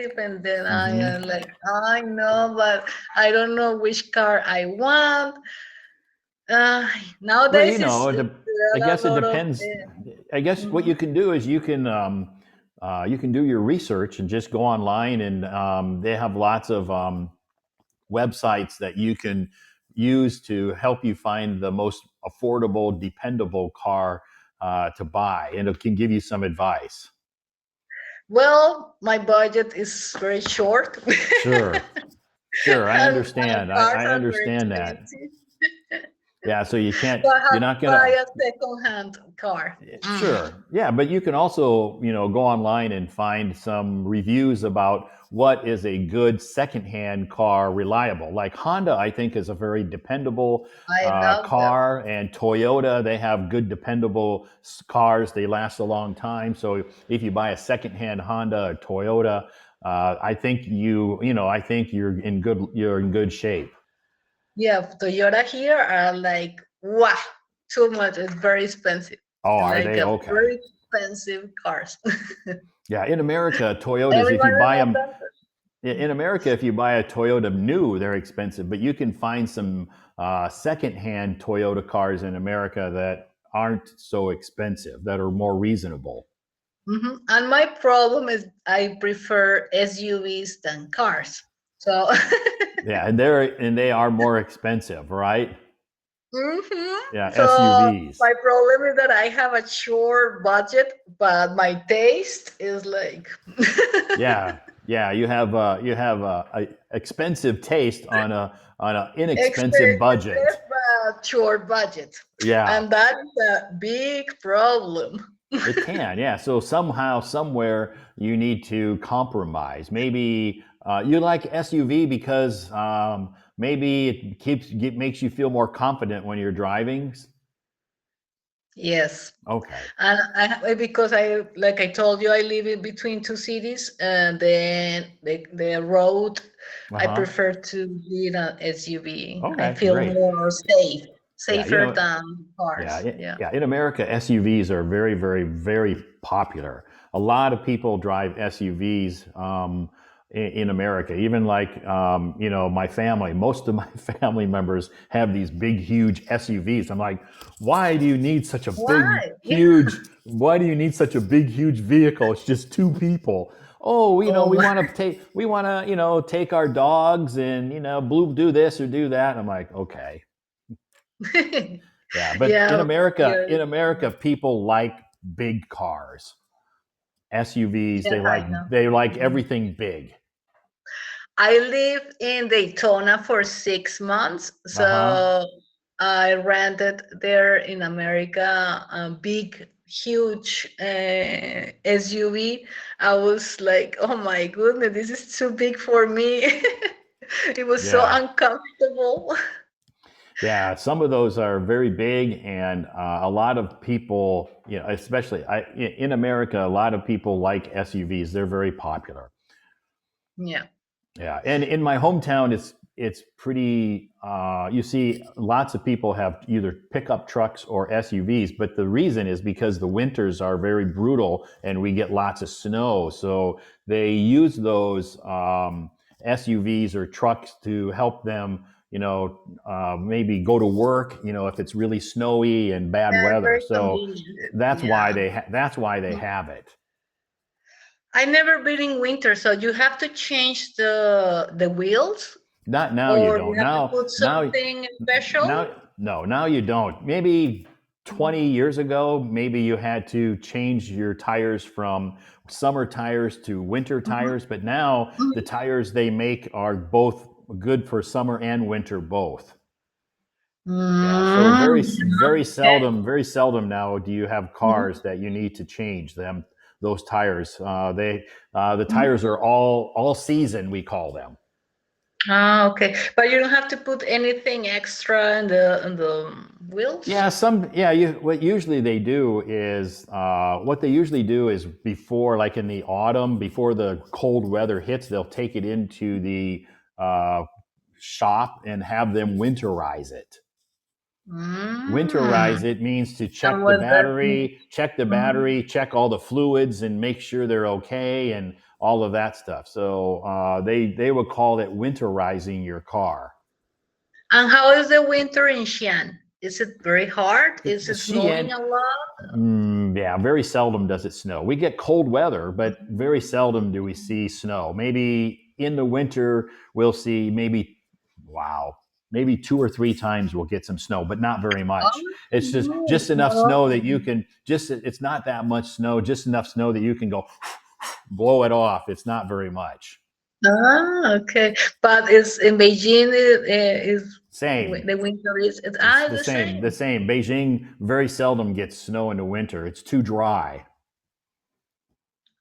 expensive, and then I Hmm. am like, I know, but I don't know which car I want. Uh, Well, Nowadays, there I are guess a it lot of. depends. I guess what Mhm. you can do is you can do your research and just go online, and they have lots of websites that you can use to help you find the most affordable, dependable car to buy, and it can give you some advice. Well, my budget is very short, Sure, sure, I and understand. cars I are very understand that. expensive. Yeah, so you can't. So I have You're to not buy gonna. a second-hand car. Sure. Yeah, but you can also, go online and find some reviews about what is a good secondhand car reliable. Like Honda, I think, is a very dependable I love them. car, and Toyota, they have good, dependable cars. They last a long time. So if you buy a secondhand Honda or Toyota, I think I think you're in good shape. Yeah, Toyota here are like, wow, too much. It's very expensive. Oh, are Like they a okay? very expensive cars. Yeah, in America, Toyotas, if you Everybody buy love them. them. In America, if you buy a Toyota new, they're expensive, but you can find some secondhand Toyota cars in America that aren't so expensive, that are more reasonable. And my problem is I prefer SUVs than cars. So, Yeah, and they are more expensive, right? Yeah, so SUVs. my problem is that I have a short budget, but my taste is like Yeah, yeah, you have a expensive taste on a inexpensive expensive budget. but short budget, Yeah, and that is a big problem. it can, yeah. So somehow, somewhere, you need to compromise. Maybe you like SUV because maybe it makes you feel more confident when you're driving. Yes, Okay. and because I, like I told you, I live in between two cities, and then the road, Uh I huh. prefer to be in an SUV. I Okay. feel Great. more Yeah. safer than cars. Yeah. Yeah. In America, SUVs are very, very, very popular. A lot of people drive SUVs in America. Even like my family. Most of my family members have these big, huge SUVs. I'm like, why do you need such a big, Why? Yeah. huge? Why do you need such a big, huge vehicle? It's just two people. Oh, Oh, we want to, take our dogs and blue do this or do that. I'm like, okay. Yeah, but yeah. Yeah. In America, people like big cars, SUVs. Yeah. I know. They like Mhm. everything big. I lived in Daytona for 6 months, Uh huh. so I rented there in America a big, huge SUV. I was like, oh my goodness, this is too big for me. It was so Yeah, uncomfortable. yeah. Some of those are very big, and a lot of people, especially in America, a lot of people like SUVs. They're very popular. Yeah. Yeah, and in my hometown, it's pretty. You see, lots of people have either pickup trucks or SUVs, but the reason is because the winters are very brutal and we get lots of snow. So they use those SUVs or trucks to help them. Maybe go to work. If it's really snowy and bad Yeah, weather. very So convenient. that's why Yeah. that's why they have it. I never been in winter, so you have to change the wheels, Not now you or you don't. have to put Now something special. no, now you don't. Maybe 20 years ago, maybe you had to change your tires from summer tires to winter Mhm. tires, but now the Mhm. tires they make are both good for summer and winter both. Yeah, so Mm, okay. very seldom now do you have Mhm. cars that you need to change those tires. The Mhm. tires are all season, we call them. Ah, okay. But you don't have to put anything extra in the wheels. What usually they do is what they usually do is before, like in the autumn, before the cold weather hits, they'll take it into the uh, shop and have them winterize it. Mm. Winterize it means to And what that means? check the Mhm. battery, check all the fluids, and make sure they're okay, and all of that stuff. So they would call it winterizing your car. And how is the winter in Xi'an? Is it very hard? Is it snowing Xi'an, a lot? yeah, very seldom does it snow. We get cold weather, but very seldom do we see snow. Maybe in the winter, we'll see maybe, wow, maybe 2 or 3 times we'll get some snow, but not very much. Oh, It's just no. enough snow that you Oh. can just, it's not that much snow, just enough snow that you can go blow it off. It's not very much. Ah, okay. But it's in Beijing is Same. the winter is It's it's the the same. The same. same. Beijing very seldom gets snow in the winter. It's too dry.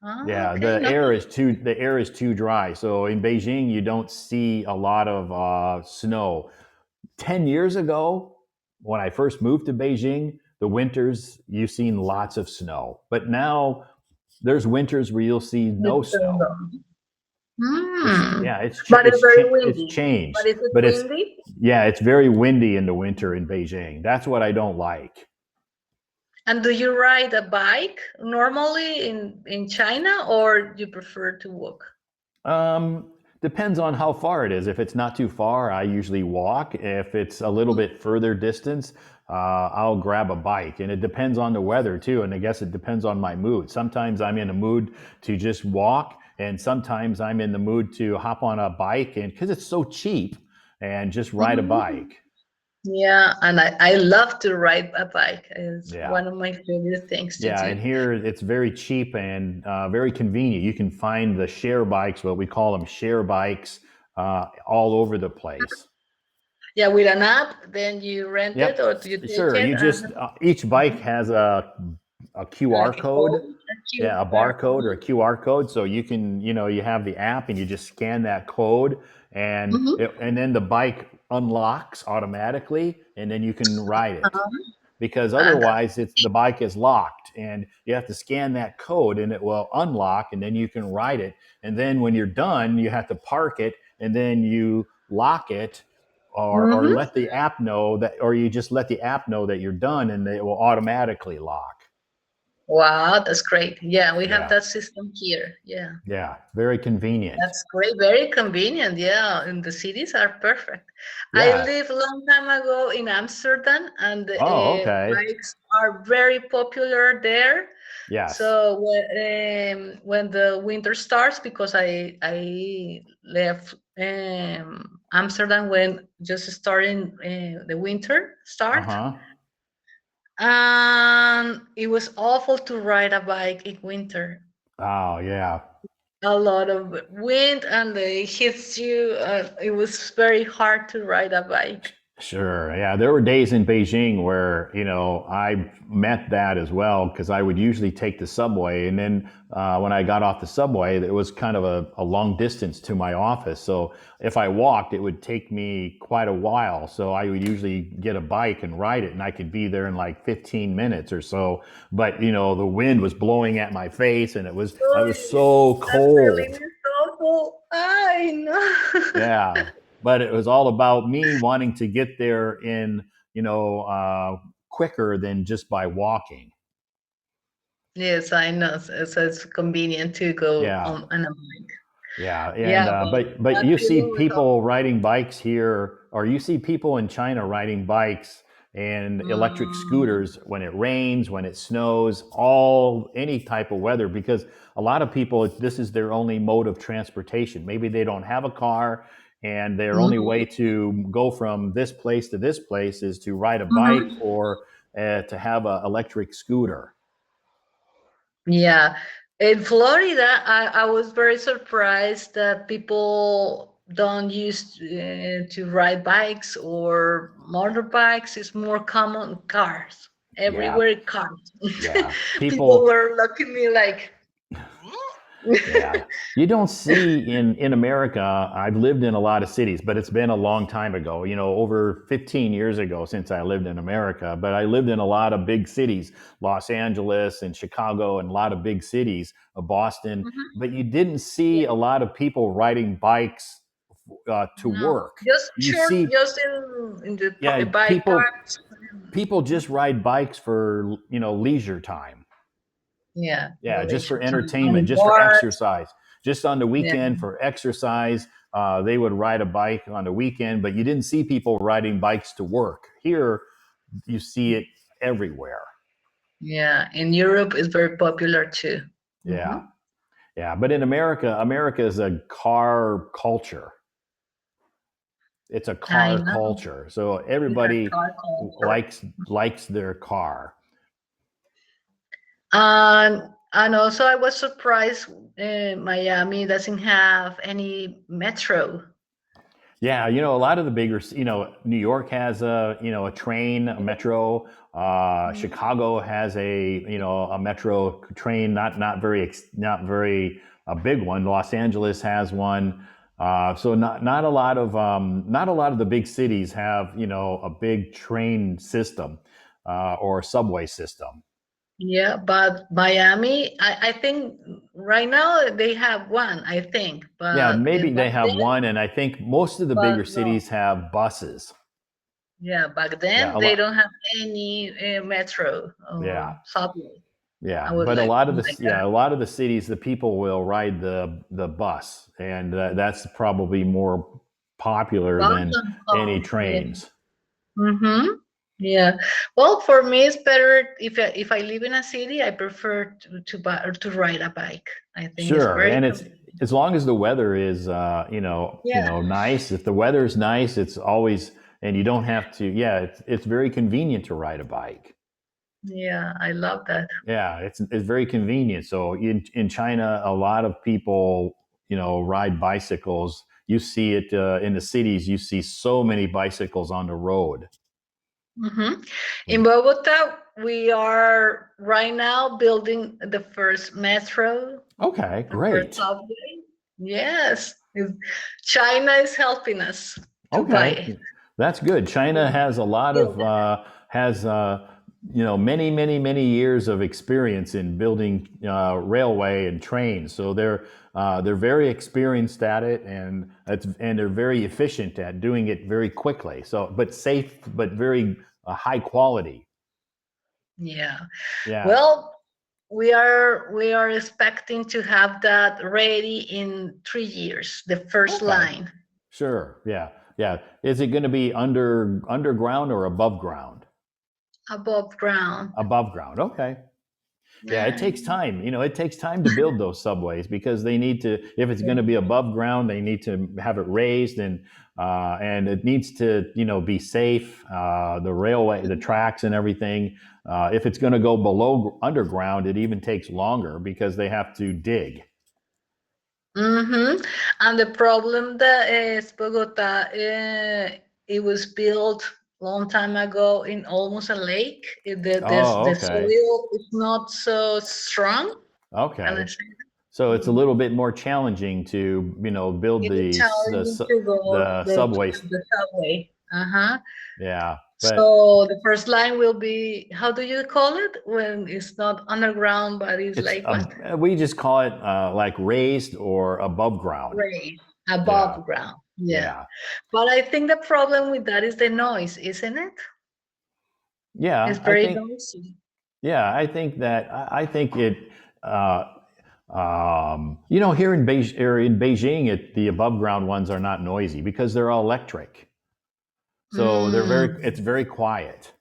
Ah, Yeah, okay. No. the air is too dry. So in Beijing, you don't see a lot of snow. 10 years ago, when I first moved to Beijing, the winters you've seen lots of snow. But now there's winters where you'll see no It's snow. It's Hmm. yeah, But it's very it's windy. But changed. is it But it's windy? yeah, it's very windy in the winter in Beijing. That's what I don't like. And do you ride a bike normally in China, or you prefer to walk? Depends on how far it is. If it's not too far, I usually walk. If it's a little Mhm. bit further distance, I'll grab a bike. And it depends on the weather too. And I guess it depends on my mood. Sometimes I'm in a mood to just walk, and sometimes I'm in the mood to hop on a bike, and because it's so cheap, and just ride a Mhm. bike. Yeah, and I love to ride a bike. It's Yeah. one of my favorite things to Yeah, do. and here it's very cheap and very convenient. You can find the share bikes, what we call them share bikes, all over the place. Yeah, with an app, then you rent it or Yep, do you take sure. it You and just each bike has a QR like a code, code, a yeah, a QR barcode or a code. QR code, so you can, you have the app and you just scan that code, Mhm. and then the bike unlocks automatically, and then you can ride it. Um, Because that's otherwise the bike is locked, and you have to scan that code and it will unlock, and then you can ride it. And then when you're done, you have to park it, and then you lock it, or mhm. let the app know that, or you just let the app know that you're done, and it will automatically lock. Wow, that's great. Yeah, we have Yeah. that system here. Yeah. Yeah, very convenient. That's great. Very convenient. Yeah, and the cities are perfect. I Yeah. lived a long time ago in Amsterdam, and the Oh, okay. bikes are very popular there. Yes. So when the winter starts, because I left Amsterdam when just starting the winter start, Uh-huh. and it was awful to ride a bike in winter. Oh, yeah. A lot of wind and it hits you. It was very hard to ride a bike. Sure. Yeah. There were days in Beijing where, I met that as well, because I would usually take the subway. And then when I got off the subway, it was kind of a long distance to my office. So if I walked, it would take me quite a while. So I would usually get a bike and ride it, and I could be there in like 15 minutes or so. But, the wind was blowing at my face, and I Oh, was so that feeling cold. is awful. I know. Yeah, but it was all about me wanting to get there in, quicker than just by walking. Yes, I know. So it's convenient to go Yeah, on a bike. yeah, Yeah, and but but that you see feeling was people awful. riding bikes here, or you see people in China riding bikes and electric Mm, scooters when it rains, when it snows, all any type of weather, because a lot of people, this is their only mode of transportation. Maybe they don't have a car, and their only way mhm, to go from this place to this place is to ride a bike, mhm. or to have an electric scooter. Yeah. In Florida, I was very surprised that people don't use to ride bikes or motorbikes. It's more common cars. Yeah, Everywhere cars. yeah. People People were looking at me like, Yeah, you don't see in America. I've lived in a lot of cities, but it's been a long time ago. Over 15 years ago since I lived in America. But I lived in a lot of big cities, Los Angeles and Chicago, and a lot of big cities, Boston. Mhm. But you didn't see Yeah. a lot of people riding bikes to No, work. just You short, see, just in the yeah, bike people parks. people just ride bikes for leisure time. Yeah, the Yeah, just for leisure time on the entertainment, just for bars. exercise, just on the Yeah, weekend for exercise. They would ride a bike on the weekend, but you didn't see people riding bikes to work. Here, you see it everywhere. yeah. In Europe, it's very popular too. Yeah, Hmm. yeah. But in America, America is a car culture. It's a I car know. culture. So Yeah, everybody car culture. likes their car. And also, I was surprised Miami doesn't have any metro. Yeah, a lot of the bigger, New York has a train, a metro. Mhm. Chicago has a metro train, not very a big one. Los Angeles has one. So not a lot of the big cities have, a big train system or subway system. Yeah, but Miami, I think right now they have one, I think, Yeah, but maybe back they have then, one, and I think most of the but bigger no. cities have buses. Yeah, back Yeah, then a they lot. don't have any metro Yeah, or subway. I yeah, was but like, oh my a God. lot of the cities, the people will ride the bus, and that's probably more popular Bus than and any car, yeah. trains. Mm-hmm. Yeah. Well, for me, it's better if I live in a city. I prefer to ride a bike. I think it's Sure, very and it's convenient. as long as the weather is Yeah. nice. If the weather is nice, it's always and you don't have to. Yeah, it's very convenient to ride a bike. Yeah, I love that. Yeah, it's very convenient. So in China, a lot of people ride bicycles. You see it in the cities. You see so many bicycles on the road. Hmm. In Bogota, we are right now building the first metro, Okay, the first great. subway. Yes, China is helping us to buy Okay, it. that's good. China Yeah, has a lot build of it. many years of experience in building railway and trains. So they're very experienced at it, and they're very efficient at doing it very quickly. So, but safe, but very high quality. Yeah. Yeah. Well, we are expecting to have that ready in 3 years, the first Okay. line Sure. Yeah. Yeah. Is it going to be underground or above ground? above ground. Above ground. Okay. Yeah, it Yeah. takes time. It takes time to build those subways because they need to. If it's going to be above ground, they need to have it raised and it needs to be safe. The railway, the tracks, and everything. If it's going to go below underground, it even takes longer because they have to dig. Mm-hmm. And the problem that is Bogota, it was built long time ago in almost a lake. The Oh, okay, soil is not so strong. And I okay. say, So it's a mhm. little bit more challenging to build It is challenging to go the to subways. the subway. Uh-huh. Yeah, but So the first line will be, how do you call it when it's not underground, but it's it's like what? we just call it like raised or above ground. Raised Yeah, above ground. Yeah. yeah, But I think the problem with that is the noise, isn't it? It's yeah. very noisy. I think that I think it. Uh, here in Beijing, the above ground ones are not noisy because they're all electric. So Mm. it's very quiet.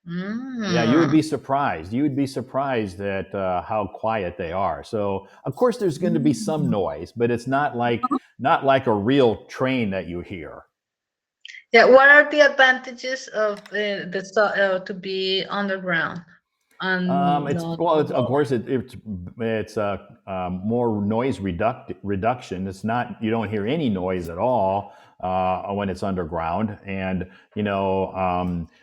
Yeah, you would Mm. be surprised. You would be surprised at how quiet they are. So, of course, there's going to be some Mm. noise, but it's not like a real train that you hear. Yeah, what are the advantages of to be underground and It's not well, of above? course, it's more noise reduction. It's not you don't hear any noise at all when it's underground, and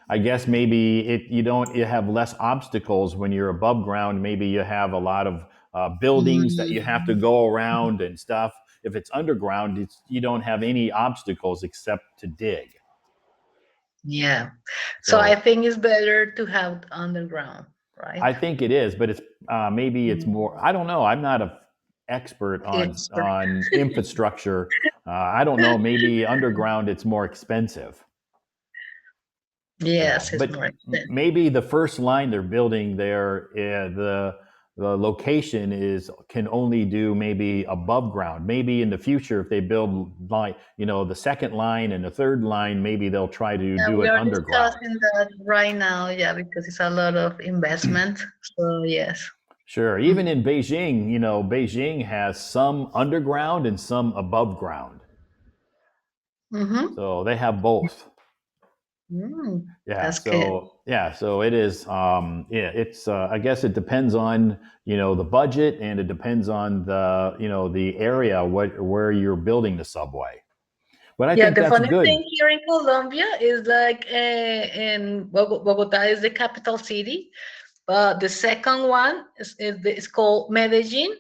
I guess maybe you have less obstacles when you're above ground. Maybe you have a lot of buildings that you have to Mm. go around and stuff. If it's underground, you don't have any obstacles except to dig. Yeah. So I So think it's better to have underground, right? I think it is, but it's maybe it's Mm. more. I don't know. I'm not an expert Expert. on infrastructure I don't know. Maybe underground it's more expensive. Yeah, Yes, it's but more expensive. maybe the first line they're building there, the location is can only do maybe above ground. Maybe in the future, if they build like the second line and the third line, maybe they'll try to Yeah, do we it are underground. discussing that right now, yeah, because it's a lot of investment. So yes. Sure. Even in Beijing, Beijing has some underground and some above ground. Mm-hmm. So they have both. Mm, Yeah. that's good. So it is. Yeah. It's. I guess it depends on the budget, and it depends on the area where you're building the subway. But I Yeah, think the that's funny good. thing here in Colombia is like in Bogota is the capital city, but the second one is called Medellin,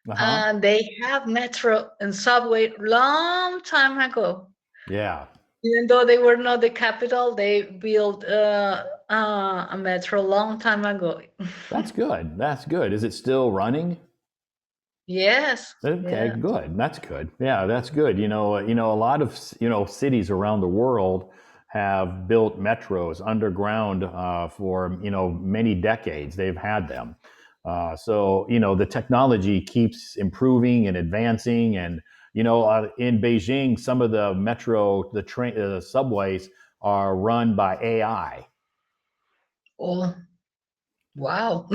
Uh huh. and they have metro and subway long time ago. Yeah. Even though they were not the capital, they built a metro long time ago. That's good. That's good. Is it still running? Yes, Okay, yeah. good. That's good. Yeah, that's good. A lot of cities around the world have built metros underground for many decades. They've had them. So the technology keeps improving and advancing, and in Beijing, some of the metro, the train, subways are run by AI. Oh, wow.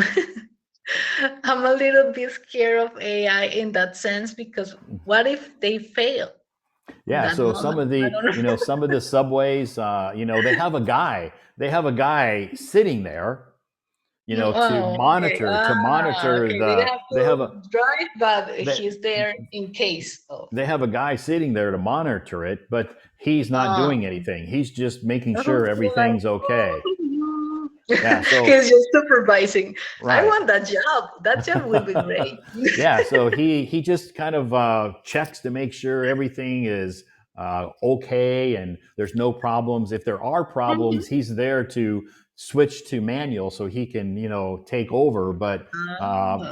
I'm a little bit scared of AI in that sense because what if they fail in Yeah, that so some moment? of I the don't know. some of the subways, they have a guy sitting there, to Oh, okay. monitor Okay. They the have they have a to drive, but they, he's there in case of. they have a guy sitting there to monitor it, but he's not Uh, doing anything. He's just making oh, sure wow. everything's okay. Yeah, He's so just supervising. I right. want that job. That job will be great. Yeah, so he just kind of checks to make sure everything is okay and there's no problems. If there are problems, Mhm. he's there to switch to manual so he can take over. But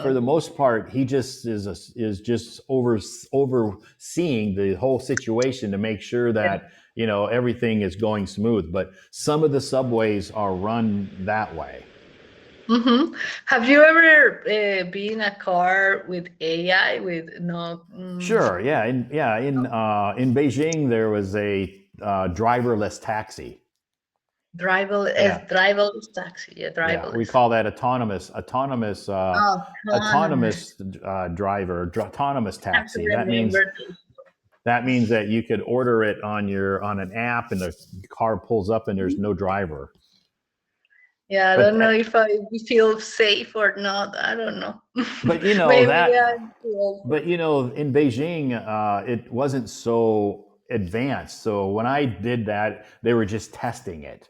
for the Oh, most part, he just is just overseeing the whole situation to make sure yeah. that everything is going smooth. But some of the subways are run that way. Hmm. Have you ever been in a car with AI with no Sure. Yeah. In Beijing, there was a driverless taxi. Yeah. driverless taxi? Yeah, Yeah. We driverless. call that Autonomous. autonomous autonomous I have to taxi. remember this. That means that you could order it on an app, and the car pulls up, and there's Mhm. no driver. Yeah, I But don't know if I feel safe or not. I don't know. but Maybe I'm too old for. in Beijing, it wasn't so advanced. So when I did that, they were just testing it.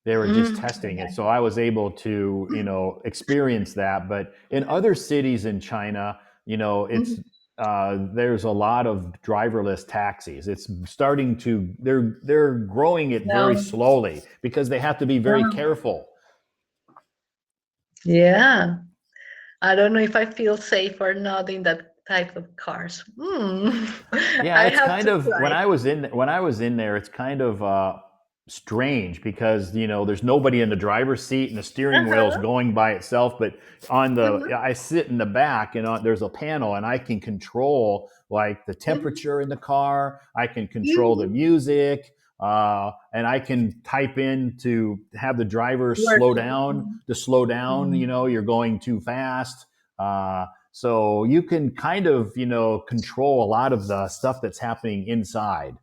They were just Mm, testing it, so I was able to experience that. But in other cities in China, it's mhm. there's a lot of driverless taxis. It's starting to they're growing it Yeah. very slowly because they have to be very careful. Yeah. I don't know if I feel safe or not in that type of cars. Yeah, I it's have kind to of try. when I was in there, it's kind of strange because there's nobody in the driver's seat and the steering wheel's Uh-huh. going by itself. But Mhm, I sit in the back and there's a panel and I can control like the mhm, temperature in the car. I can control the mhm. music. And I can type in to have the driver Where slow to- down. mhm, To slow down, mhm. you're going too fast. So you can kind of, control a lot of the stuff that's happening inside.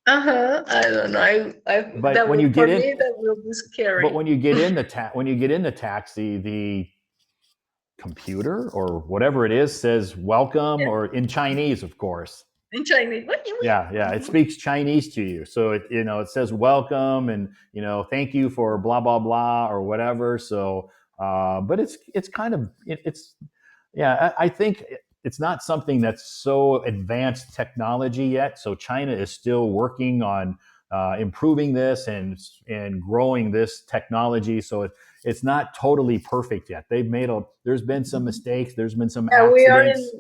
Uh-huh. I don't know. But That when you will get for in, me that will be but scary. when you get in the taxi, the computer or whatever it is says welcome, Yeah, or in Chinese, of course. in Chinese. Yeah, yeah, it speaks Chinese to you. So it says welcome and thank you for blah blah blah or whatever. So but it's kind of it's yeah, I think it's not something that's so advanced technology yet. So China is still working on improving this and growing this technology. So it's not totally perfect yet. There's been some mistakes. There's been some Yeah, we are in accidents.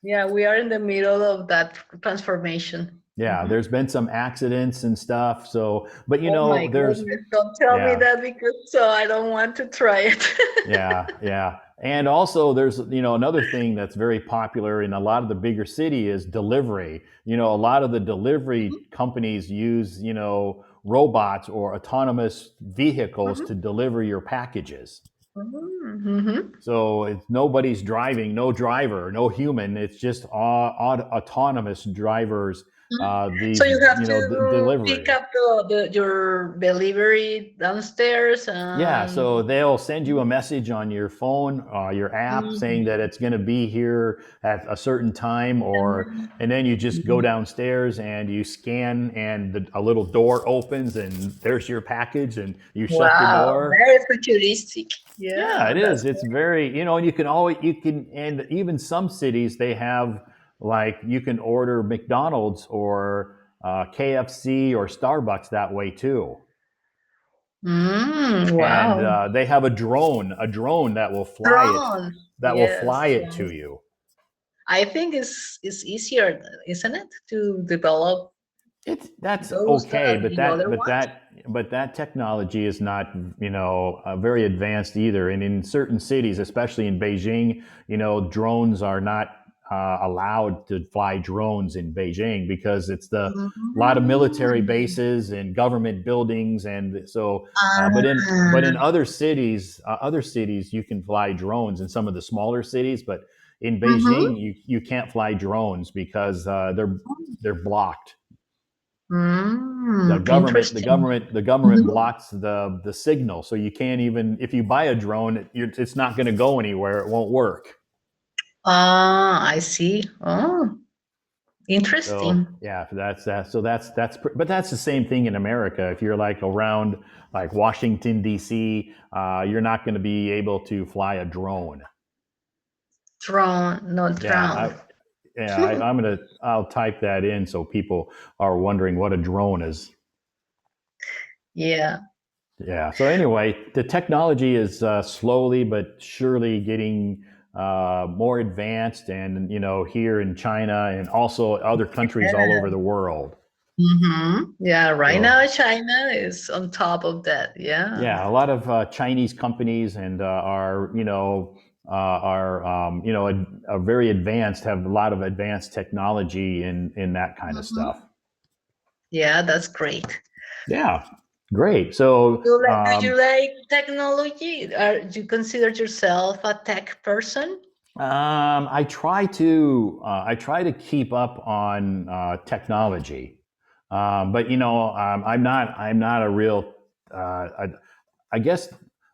Yeah, we are in the middle of that transformation. Yeah, Mhm. there's been some accidents and stuff. So, but Oh my there's, goodness, don't tell me yeah, that because so I don't want to try it. yeah, yeah. And also there's, another thing that's very popular in a lot of the bigger city is delivery. A lot of the delivery companies use, robots or autonomous vehicles Mhm, to deliver your packages. mhm, mhm. So it's nobody's driving, no driver, no human. It's just autonomous drivers. Mhm. So These, you have to pick delivery. up your delivery downstairs Yeah, and so they'll send you a message on your phone, your app, saying mhm. that it's going to be here at a certain time, and then you just go Mhm. downstairs and you scan, and a little door opens, and there's your package, and you shut the Wow, door. very futuristic. Yeah, Yeah, it that's is. It's very, and you can always, and even some cities they have, like, you can order McDonald's or KFC or Starbucks that way too. And wow. they have a drone that will fly it, Drones. fly Yes, it to yes. you. I think it's easier, isn't it, to develop That's those okay, than but the other ones? that technology is not, very advanced either. And in certain cities, especially in Beijing, drones are not allowed to fly drones in Beijing because it's the a lot of military Mm. bases and government buildings, and so. But in Ah. other cities, you can fly drones in some of the smaller cities, but in Mhm. Beijing, you can't fly drones because they're blocked. The government the Interesting. government the government Mhm. blocks the signal, so you can't even, if you buy a drone, it's not going to go anywhere, it won't work. Ah, I see. Oh, So interesting. yeah, that's that. So but that's the same thing in America. If you're like around like Washington D.C., you're not going to be able to fly a drone. Drone, not Yeah, drown. I'll type that in so people are wondering what a drone is. Yeah. Yeah. So anyway, the technology is slowly but surely getting more advanced, and here in China and also other countries all over the world. Yeah, right So now China is on top of that. Yeah. yeah, a lot of Chinese companies and are very advanced, have a lot of advanced technology in that kind of stuff. Mhm. Yeah, that's great. Yeah, great. So Do you like technology? Do you consider yourself a tech person? I try to keep up on technology, but I'm not a real. I guess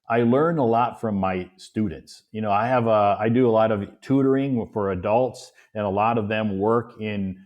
I learn a lot from my students. I do a lot of tutoring for adults, and a lot of them work in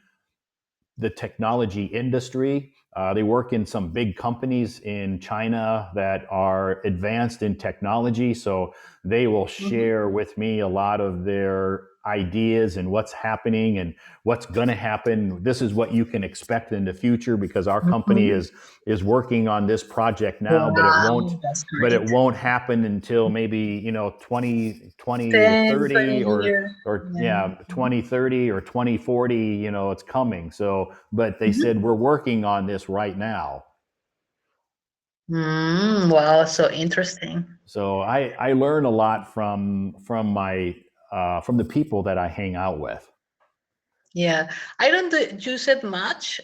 the technology industry. They work in some big companies in China that are advanced in technology. So they will Mhm. share with me a lot of their ideas and what's happening and what's going to happen. This is what you can expect in the future because our company Mhm. is working on this project now, but it won't Wow, that's but it great. won't happen until maybe 2030, 10, 20 or years. Yeah. yeah, 2030 or 2040, it's coming. So, but they Mhm. said we're working on this right now. Wow, So, so interesting. so I learn a lot from the people that I hang out with. Yeah, I don't use it much,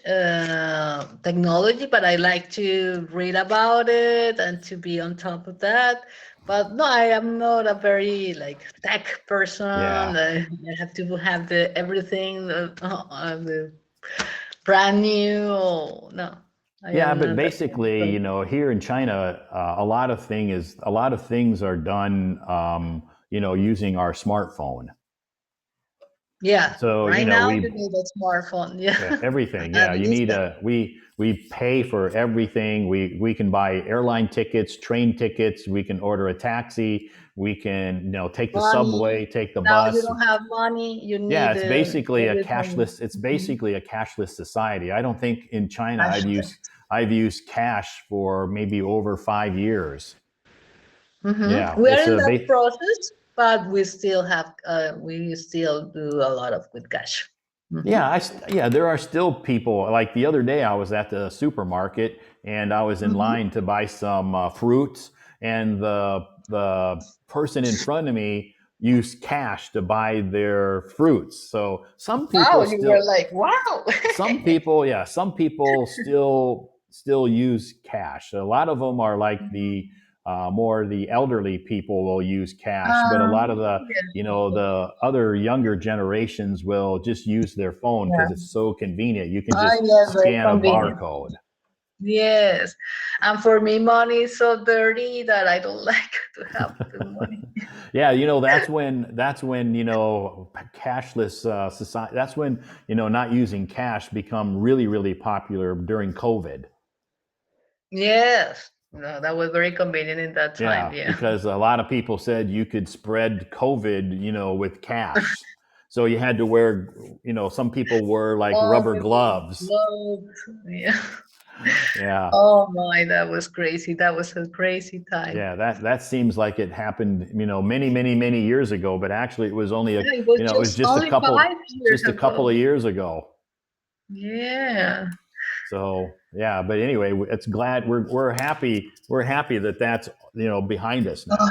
technology, but I like to read about it and to be on top of that. But no, I am not a very like tech person. Yeah. I have to have the everything, the brand new. No, I Yeah, am but not that kind of basically, person. here in China, a lot of things are done, using our smartphone. Yeah, So, right now you need a smartphone. Yeah, everything. at Yeah, you least need that. we pay for everything. We can buy airline tickets, train tickets. We can order a taxi. We can, take the Money. subway, take the Now you bus. don't have money. You Yeah, need it's basically a everything. cashless. It's basically a cashless society. I don't think in China Hashtag. I've used cash for maybe over 5 years. Yeah, We are it's in a that process. but we still do a lot of with cash. Hmm. Yeah, yeah, there are still people. Like the other day, I was at the supermarket and I was in Hmm. line to buy some fruits, and the person in front of me used cash to buy their fruits. So Wow, you were like, wow. some people still use cash. A lot of them are like the more the elderly people will use cash, but a lot of the Yes. the other younger generations will just use their phone because Yeah. it's so convenient. You can Oh, just yes, very scan a convenient. barcode. Yes. And for me, money is so dirty that I don't like to have the money. Yeah, that's when cashless society. That's when not using cash become really popular during COVID. Yes. No, that was very convenient in that time. Yeah, Yeah. because a lot of people said you could spread COVID, with cash. So you had to wear, some people wore like Oh, rubber with gloves. clothes. Yeah. Yeah. Oh my, that was crazy. That was a crazy time. Yeah, that seems like it happened, many years ago, but actually it was only Yeah, it was it was just just a only couple 5 years of ago. years ago. Yeah. So, yeah, but anyway, it's glad we're happy that that's, behind us Oh, now.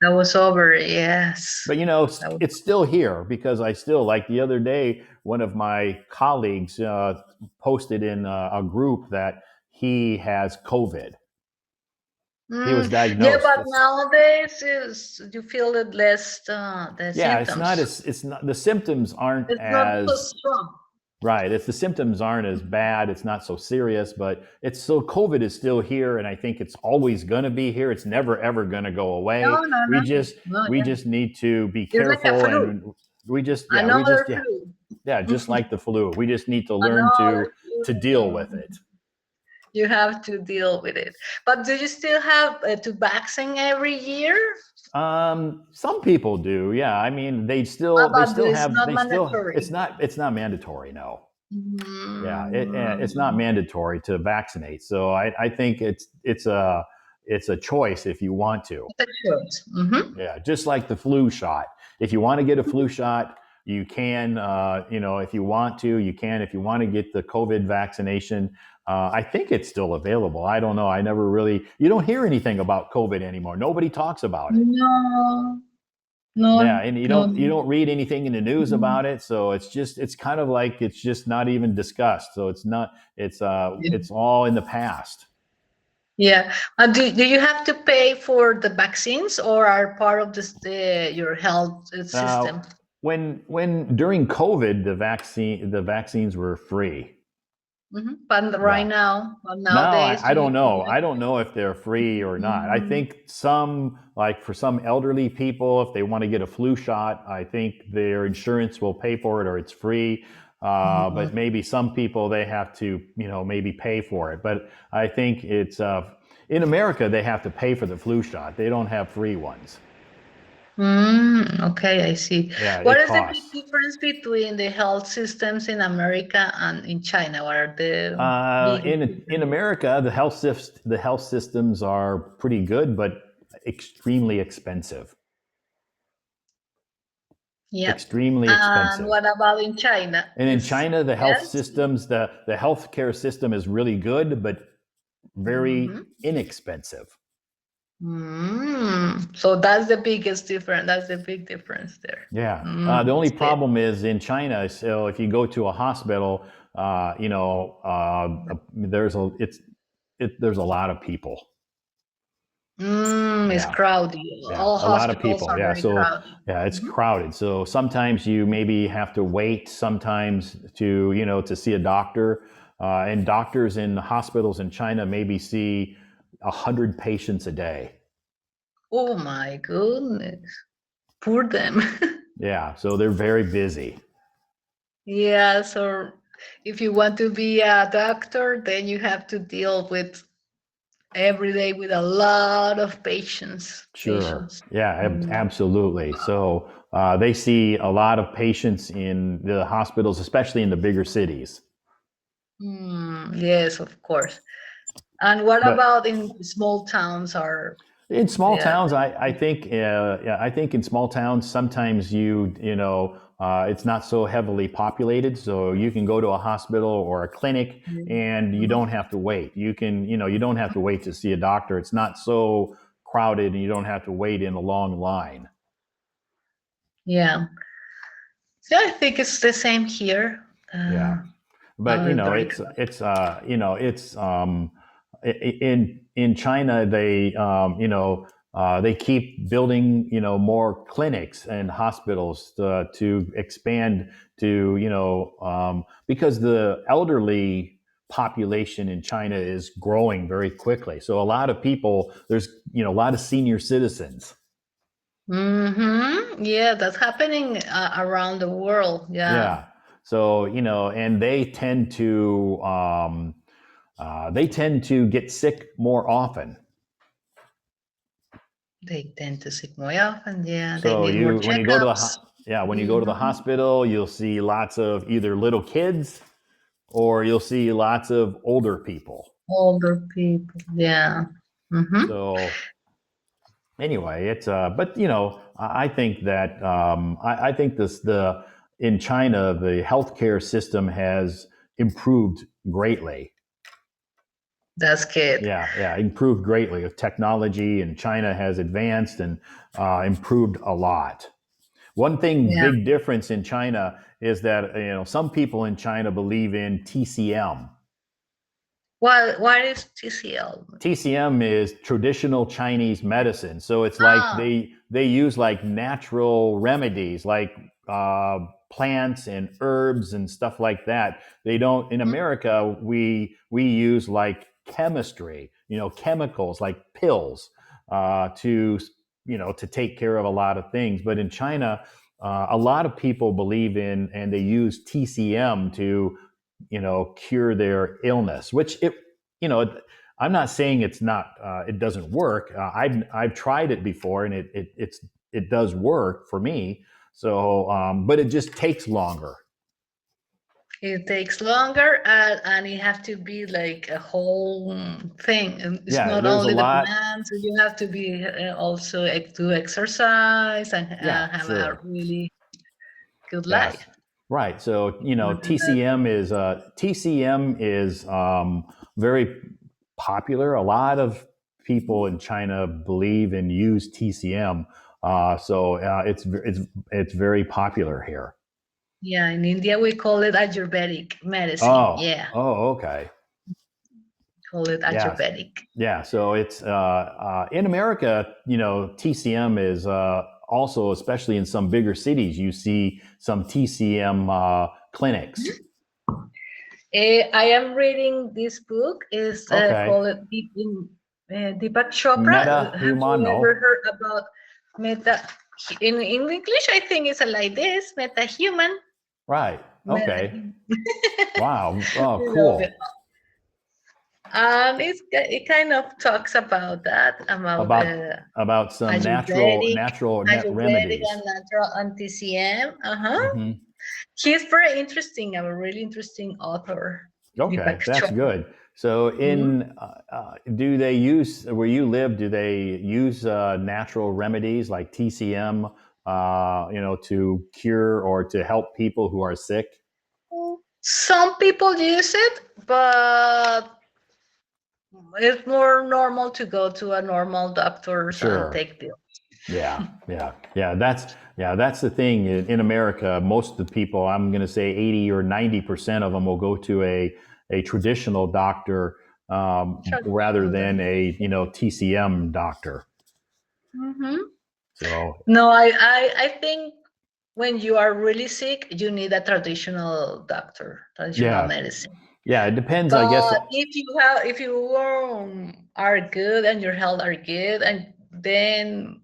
that was over. Yes. But That was, it's still here because I still, like the other day, one of my colleagues posted in a group that he has COVID. He was yeah, diagnosed. but nowadays is you feel it less the Yeah, it's not symptoms. as it's not the symptoms aren't It's not so as strong. right. If the symptoms aren't as bad, it's not so serious. But it's still COVID is still here, and I think it's always going to be here. It's never ever going to go No, away. no, We no, just no. we Yeah, just need to be it's like a careful, flu. and we just Another flu. yeah, just like the flu. We just need to learn Another to flu. deal with it. You have to deal with it. But do you still have to vaccine every year? Some people do. Yeah, I mean, they But still it's have not they still mandatory. it's not mandatory. No. Yeah, it's not Mm, mandatory to vaccinate. So I think it's a choice if you want to. it's a choice. Mm-hmm. Yeah, just like the flu shot. If you want to get a flu shot, you can. If you want to, you can. If you want to get the COVID vaccination, I think it's still available. I don't know. I never really. You don't hear anything about COVID anymore. Nobody talks about it. No, no, Yeah, and you no. don't read anything in the news Mhm. about it, so it's kind of like it's just not even discussed. So it's not Yeah. it's all in the past. Yeah. Do you have to pay for the vaccines or are part of your health Now, system? when during COVID, the vaccines were free. But right Yeah. now, but Now nowadays, I don't know. I don't know if they're free or not. I Mm, think some, like for some elderly people, if they want to get a flu shot, I think their insurance will pay for it or it's free. But mm, maybe some people they have to, maybe pay for it. But I think it's in America they have to pay for the flu shot. They don't have free ones. okay, I see. Yeah, What it is the big costs. difference between the health systems in America and in China? What are the biggest In differences? America, the health systems are pretty good, but extremely expensive. Yep. Extremely And expensive. what about in China? And in Is China, yes? the healthcare system is really good, but very Mm-hmm. inexpensive. So that's the biggest difference. That's the big difference there. Yeah. The I only see. problem is in China. So if you go to a hospital, there's a lot of people. It's Yeah. crowded. Yeah, All a lot of hospitals people. are Yeah, very so crowded. yeah, it's Mhm. crowded. So sometimes you maybe have to wait sometimes to to see a doctor, and doctors in hospitals in China maybe see 100 patients a day. Oh my goodness. Poor them. Yeah, so they're very busy. Yeah, so if you want to be a doctor, then you have to deal with every day with a lot of patients. Sure. Patients. Yeah, Mm, absolutely. So they see a lot of patients in the hospitals, especially in the bigger cities. yes, of course. And what But about in small towns? Are In small Yeah. towns, I think yeah, I think in small towns sometimes it's not so heavily populated, so you can go to a hospital or a clinic and you don't Mhm. have to wait. You don't have to wait to see a doctor. It's not so crowded, and you don't have to wait in a long line. Yeah. So I think it's the same here. Yeah. But Very in China they keep building more clinics and hospitals to expand to because the elderly population in China is growing very quickly. So a lot of people there's a lot of senior citizens. Yeah, that's happening around the world. Yeah, Yeah. So and they tend to get sick more often. they tend to sick more often. Yeah, they So need more when you go to checkups. when you go to the Hmm. hospital, you'll see lots of either little kids or you'll see lots of older people. Older people. Yeah. Hmm. So anyway, it's but I think that I think this the in China the healthcare system has improved greatly. That's good. Yeah, improved greatly. With technology and China has advanced and improved a lot. One thing, Yeah. big difference in China is that some people in China believe in TCM. What is TCL? TCM is traditional Chinese medicine. So it's like Ah. they use like natural remedies, like plants and herbs and stuff like that. They don't in Mhm. America. We use like chemistry, chemicals like pills to to take care of a lot of things. But in China, a lot of people believe in and they use TCM to cure their illness, which you know I'm not saying it's not it doesn't work. I've tried it before, and it does work for me. So, but it just takes longer. It takes longer, and it have to be like a whole thing. And it's Yeah, not there's a only the lot. plants. You have to be also do exercise and Yeah, have a sure. really good Yes, life. right. So Mhm. TCM is very popular. A lot of people in China believe and use TCM. It's very popular here. Yeah, in India we call it Ayurvedic medicine. Oh, Yeah, okay. call it Yes. Ayurvedic. Yeah. So it's in America, TCM is also, especially in some bigger cities, you see some TCM clinics. I am reading this book. Is Okay. called Deepak Chopra. Meta Have you humano. ever heard about meta? In English, I think it's like this: meta human. Right. Meta Okay. human. Wow. Oh, You know, cool. it kind of talks about that about About some Ayurvedic, natural net Ayurvedic remedies. and natural anti-CM. Hmm. He's very interesting. A really interesting author, Okay, Deepak that's Chopra. good. So, Mhm. do they use where you live? Do they use natural remedies like TCM, to cure or to help people who are sick? Some people use it, but it's more normal to go to a normal doctors and Sure. take pills. Yeah. That's the thing in America. Most of the people, I'm going to say 80 or 90% of them, will go to a traditional doctor rather Traditional than a doctor. TCM doctor. Hmm. So No, I think when you are really sick, you need a traditional doctor, traditional yeah, medicine. yeah, it depends, I guess. But if you are good and your health are good, and then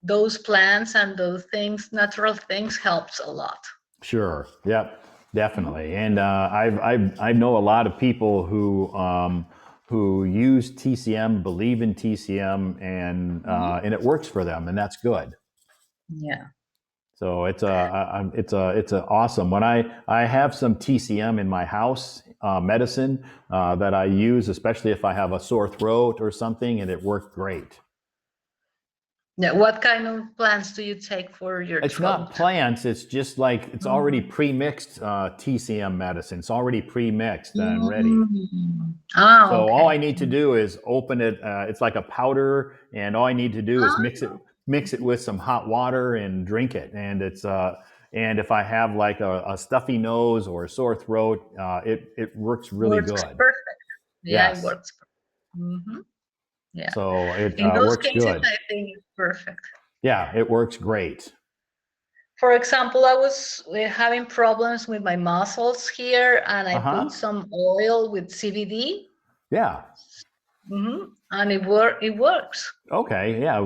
those plants and those things, natural things, helps a lot. Sure. Yep. Mhm. Definitely. And I know a lot of people who use TCM, believe in TCM, Mhm. and it works for them, and that's good. Yeah. So it's a awesome. When I have some TCM in my house medicine that I use, especially if I have a sore throat or something, and it worked great. Yeah. What kind of plants do you take for your It's not throat? plants. It's just like it's already Mhm. pre-mixed TCM medicine. It's already pre-mixed and ready. Mm. Ah, So all I okay. need to do is open it. It's like a powder, and all I need to do is Ah, mix it with some hot water and drink it. And if I have like a stuffy nose or a sore throat, it works really works good. perfect. Yeah, it Yes. works. Hmm. Yeah. So it In those works cases, good. I think it's perfect. Yeah, it works great. For example, I was having problems with my muscles here, and I Uh put huh. some oil with CBD, Yeah. and it works. Okay, yeah.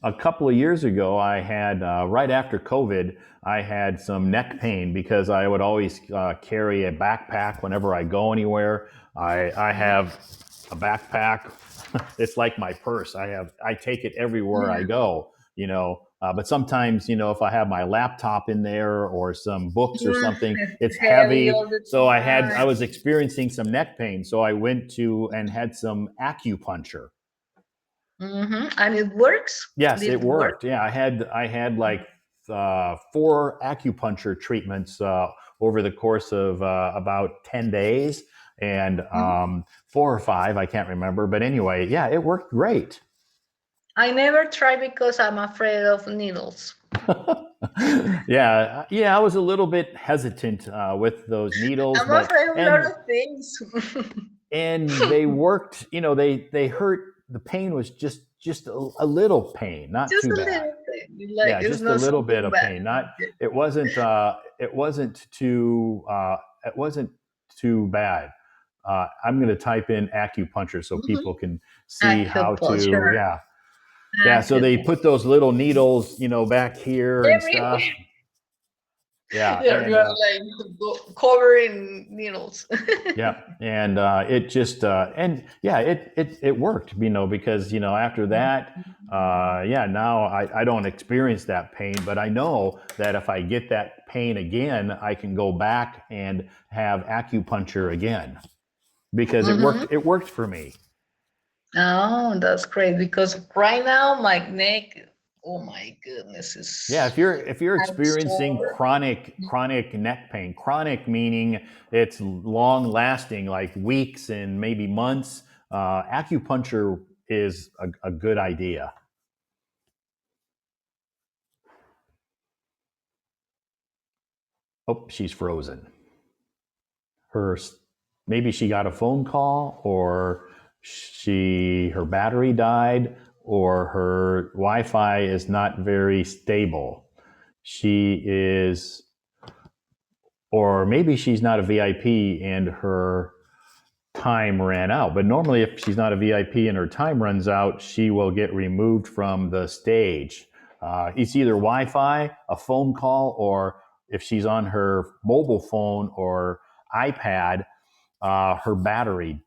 A couple of years ago, I had right after COVID, I had some neck pain because I would always carry a backpack whenever I go anywhere. I have a backpack. It's like my purse. I take it everywhere I Yeah. go. But sometimes if I have my laptop in there or some books or Mm, something, it's it's heavy heavy. all the So I time. was experiencing some neck pain. So I went to and had some acupuncture. And it works. Yes, it Did it work? worked. Yeah, I had like four acupuncture treatments over the course of about 10 days, and Mhm. four or five, I can't remember. But anyway, yeah, it worked great. I never try because I'm afraid of needles. Yeah, yeah, I was a little bit hesitant with those needles, I'm but afraid of a lot and of things. and they worked. They hurt. The pain was just a little pain, not Just too a bad. little thing. Like Yeah, it's just a not little bit something of bad. pain. Not Okay. it wasn't too bad. I'm going to type in acupuncture so Mhm. people can see how to. Acupuncture. Yeah, yeah. So they put Acupuncture. those little needles, back here and Everywhere. stuff. Yeah, You're like covered in needles. yeah, and it just and yeah, it worked, because after that, yeah, now I don't experience that pain, but I know that if I get that pain again, I can go back and have acupuncture again because it worked. Hmm. It worked for me. Oh, that's great because right now my neck, oh my goodness, Yeah, is if you're kind of experiencing sore. chronic neck pain, chronic meaning it's long lasting, like weeks and maybe months, acupuncture is a good idea. Oh, she's frozen. Her Maybe she got a phone call, or her battery died, or her Wi-Fi is not very stable. She is, or maybe she's not a VIP and her time ran out. But normally, if she's not a VIP and her time runs out, she will get removed from the stage. It's either Wi Fi, a phone call, or if she's on her mobile phone or iPad, her battery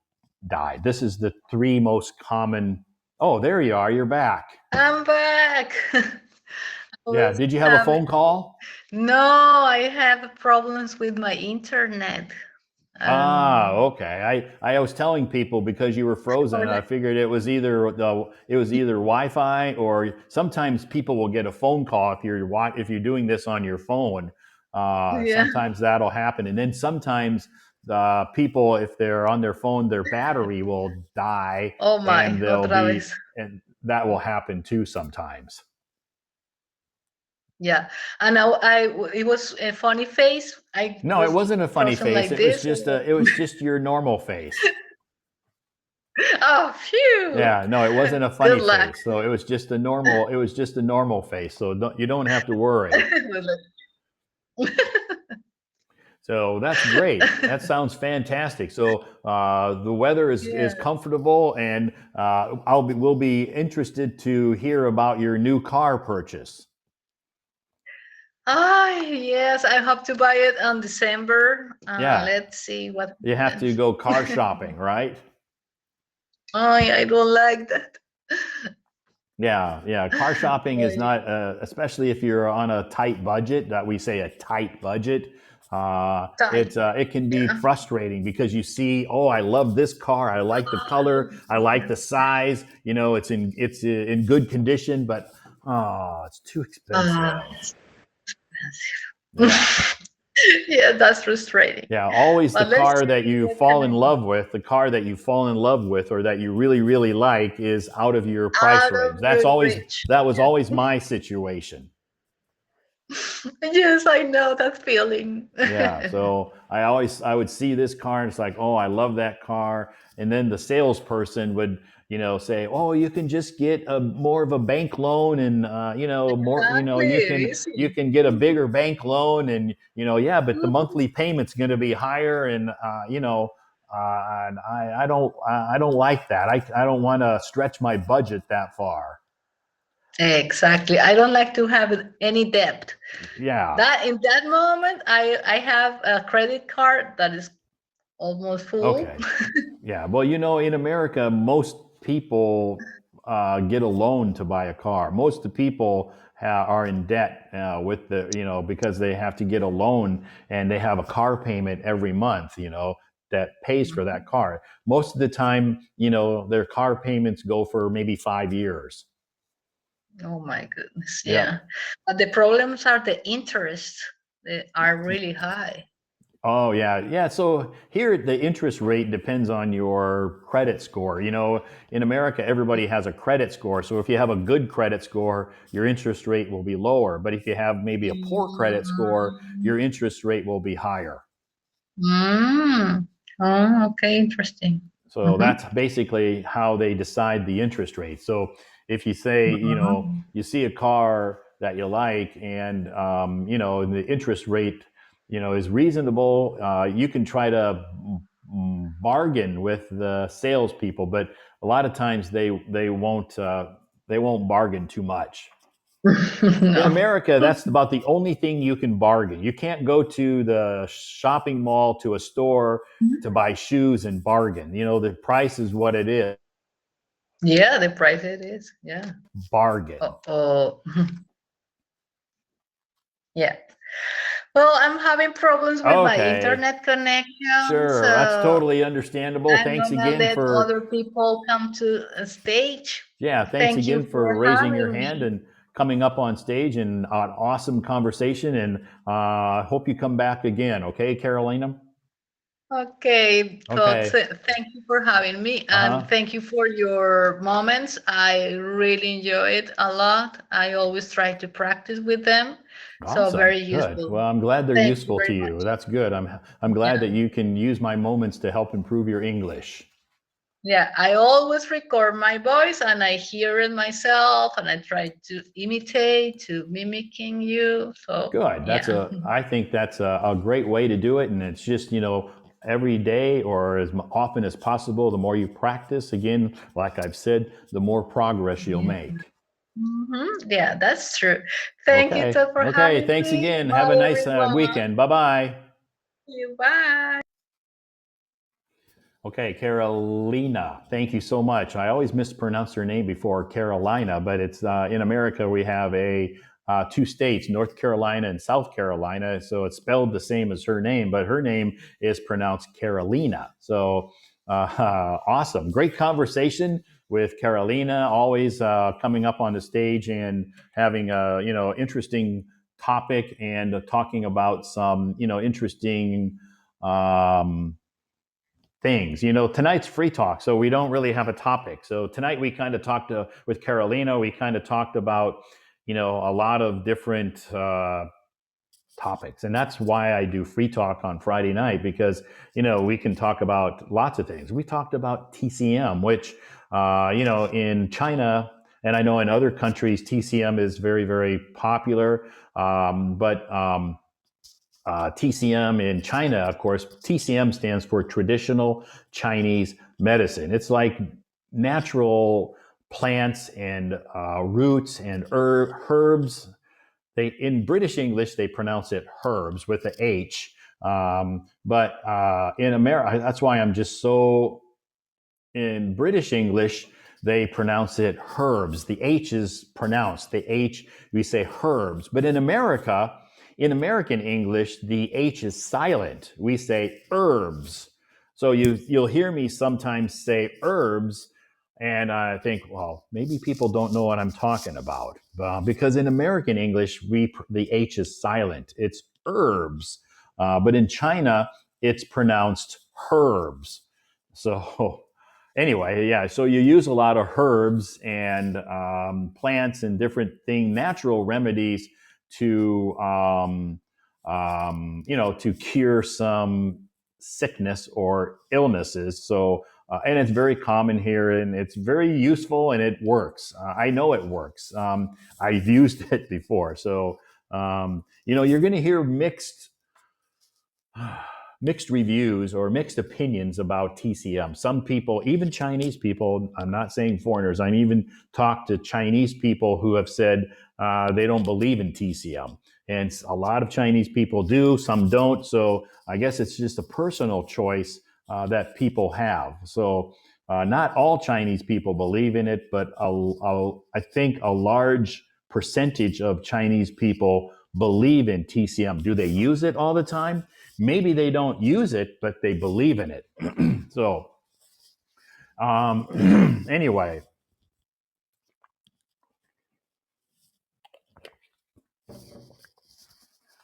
died. This is the three most common. Oh, there you are. You're back. I'm back. I Yeah. was Did you have a having phone call? no, I have problems with my internet. Ah, Um, okay. I was telling people because you were frozen, or and I like, figured it was either Wi-Fi, or sometimes people will get a phone call if you're doing this on your phone. yeah. Sometimes that'll happen, and then sometimes people, if they're on their phone, their battery will die, Oh and my, otra vez. and that will happen too sometimes. Yeah, and it was a funny face. I No, it was wasn't a funny frozen face. like this. It was just your normal face. Oh, phew! Yeah, no, it wasn't a Good funny luck. face. So it was just a normal face. So you don't have to worry. Good luck. So that's great. That sounds fantastic. So the weather is Yeah. comfortable, and we'll be interested to hear about your new car purchase. Ah, yes, I hope to buy it on December. Yeah, Let's see what you have to happens. go car shopping, right? I don't like that. Yeah, yeah. Car shopping is Ay, not, especially if you're on a tight budget. That we say a tight budget. Time. It can be Yeah. frustrating because you see, oh, I love this car, I like the color, I like the size, it's in good condition, but oh, it's too expensive. It's Yeah. expensive. Yeah, that's frustrating. Yeah, always the But let's car that see you what fall can in I love with, the car that you fall in love with or that you really, really like is out of your price out range. of your reach. That was always my situation. Yes, I know that feeling. Yeah, so I would see this car and it's like, oh, I love that car, and then the salesperson would say, oh, you can just get a more of a bank loan, and more, Exactly, you easy. can get a bigger bank loan, and yeah, but the monthly payment's going to be higher, and and I don't like that. I don't want to stretch my budget that far. Exactly. I don't like to have any debt. Yeah. That in that moment, I have a credit card that is almost full. Okay. Yeah, well, in America, most people get a loan to buy a car. Most of the people are in debt with because they have to get a loan and they have a car payment every month, that pays for that car. Most of the time, their car payments go for maybe 5 years. Oh my goodness, yeah. Yep. But the problems are the interests. They are really high. Oh yeah, yeah. So here the interest rate depends on your credit score. In America, everybody has a credit score. So if you have a good credit score, your interest rate will be lower. But if you have maybe a poor credit score, Mm. your interest rate will be higher. Mm. Oh, okay, interesting. So Mm-hmm. that's basically how they decide the interest rate. So if you say, you see a car that you like, and the interest rate, is reasonable, you can try to bargain with the salespeople, but a lot of times they won't bargain too much. In No. America, that's about the only thing you can bargain. You can't go to the shopping mall, to a store, to buy shoes and bargain. The price is what it is. Yeah, the price it is. Yeah. Bargain. Oh, yeah. Well, I'm having problems with my Okay, internet connection, sure. That's so totally understandable. I'm Thanks gonna again let for other people come to a stage. Yeah, thanks Thank you again for for raising your having hand me. and coming up on stage, and an awesome conversation. And hope you come back again. Okay, Carolina. Okay, Todd, Okay. thank you for having me Uh and huh. thank you for your moments. I really enjoy it a lot. I always try to practice with them, so Awesome. very Good. useful. Well, I'm glad they're Thank you useful to very you. much. That's good. I'm glad Yeah. that you can use my moments to help improve your English. Yeah, I always record my voice and I hear it myself and I try to imitate, to mimicking you. So, Good. yeah. I think that's a great way to do it. And it's just, every day or as often as possible, the more you practice, again, like I've said, the more progress you'll Yeah. make. Yeah, that's true. Thank you, Okay. Todd, for Okay. having Thanks me. again. Have a Bye, nice everyone. weekend. Bye bye. See you. Bye. Okay, Carolina. Thank you so much. I always mispronounce her name before Carolina, but it's in America we have two states, North Carolina and South Carolina. So it's spelled the same as her name, but her name is pronounced Carolina. So awesome. Great conversation with Carolina, always coming up on the stage and having a interesting topic, and talking about some interesting um, things. Tonight's free talk, so we don't really have a topic. So tonight we kind of talked with Carolina. We kind of talked about a lot of different topics, and that's why I do free talk on Friday night, because we can talk about lots of things. We talked about TCM, which in China, and I know in other countries TCM is very, very popular, but TCM in China, of course, TCM stands for traditional Chinese medicine. It's like natural plants and roots and herbs. In British English, they pronounce it herbs with the H. But in America, that's why I'm just so, in British English, they pronounce it herbs. The H is pronounced. The H, we say herbs. But in America, In American English, the H is silent. We say herbs. So you'll hear me sometimes say herbs, and I think, well, maybe people don't know what I'm talking about, because in American English, the H is silent. It's herbs, but in China, it's pronounced herbs. So anyway, yeah. So you use a lot of herbs and plants and different natural remedies to to cure some sickness or illnesses. So and it's very common here, and it's very useful, and it works. I know it works. I've used it before, so you're going to hear mixed reviews or mixed opinions about TCM. Some people, even Chinese people, I'm not saying foreigners, I've even talked to Chinese people who have said they don't believe in TCM. And a lot of Chinese people do, some don't. So I guess it's just a personal choice that people have. So not all Chinese people believe in it, but I think a large percentage of Chinese people believe in TCM. Do they use it all the time? Maybe they don't use it, but they believe in it. So, anyway,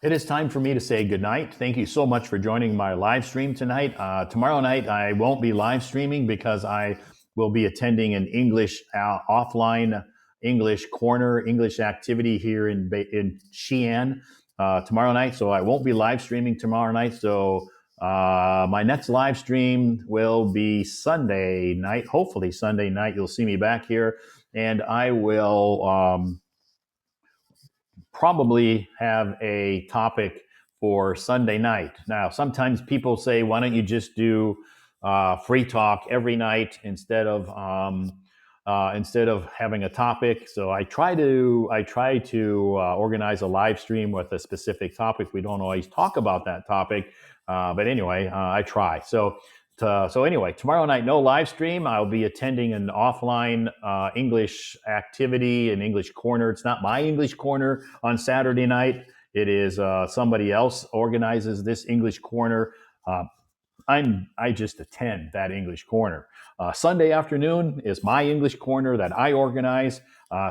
it is time for me to say goodnight. Thank you so much for joining my live stream tonight. Tomorrow night, I won't be live streaming because I will be attending an English offline English corner, English activity here in Xi'an tomorrow night. So I won't be live streaming tomorrow night. So my next live stream will be Sunday night. Hopefully, Sunday night, you'll see me back here. And I will probably have a topic for Sunday night. Now, sometimes people say, why don't you just do free talk every night instead of having a topic? So I try to organize a live stream with a specific topic. We don't always talk about that topic, but anyway, I try. So anyway, tomorrow night, no live stream. I'll be attending an offline English activity, an English corner. It's not my English corner on Saturday night. It is somebody else organizes this English corner. Uh, I just attend that English corner. Sunday afternoon is my English corner that I organize.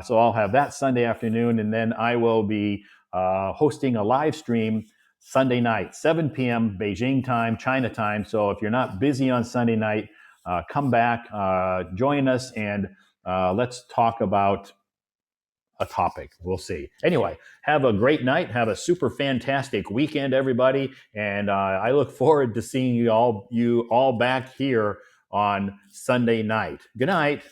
So I'll have that Sunday afternoon, and then I will be hosting a live stream Sunday night, 7 p.m. Beijing time, China time. So if you're not busy on Sunday night, come back, join us, and let's talk about a topic. We'll see. Anyway, have a great night. Have a super fantastic weekend, everybody. And I look forward to seeing you all back here on Sunday night. Good night.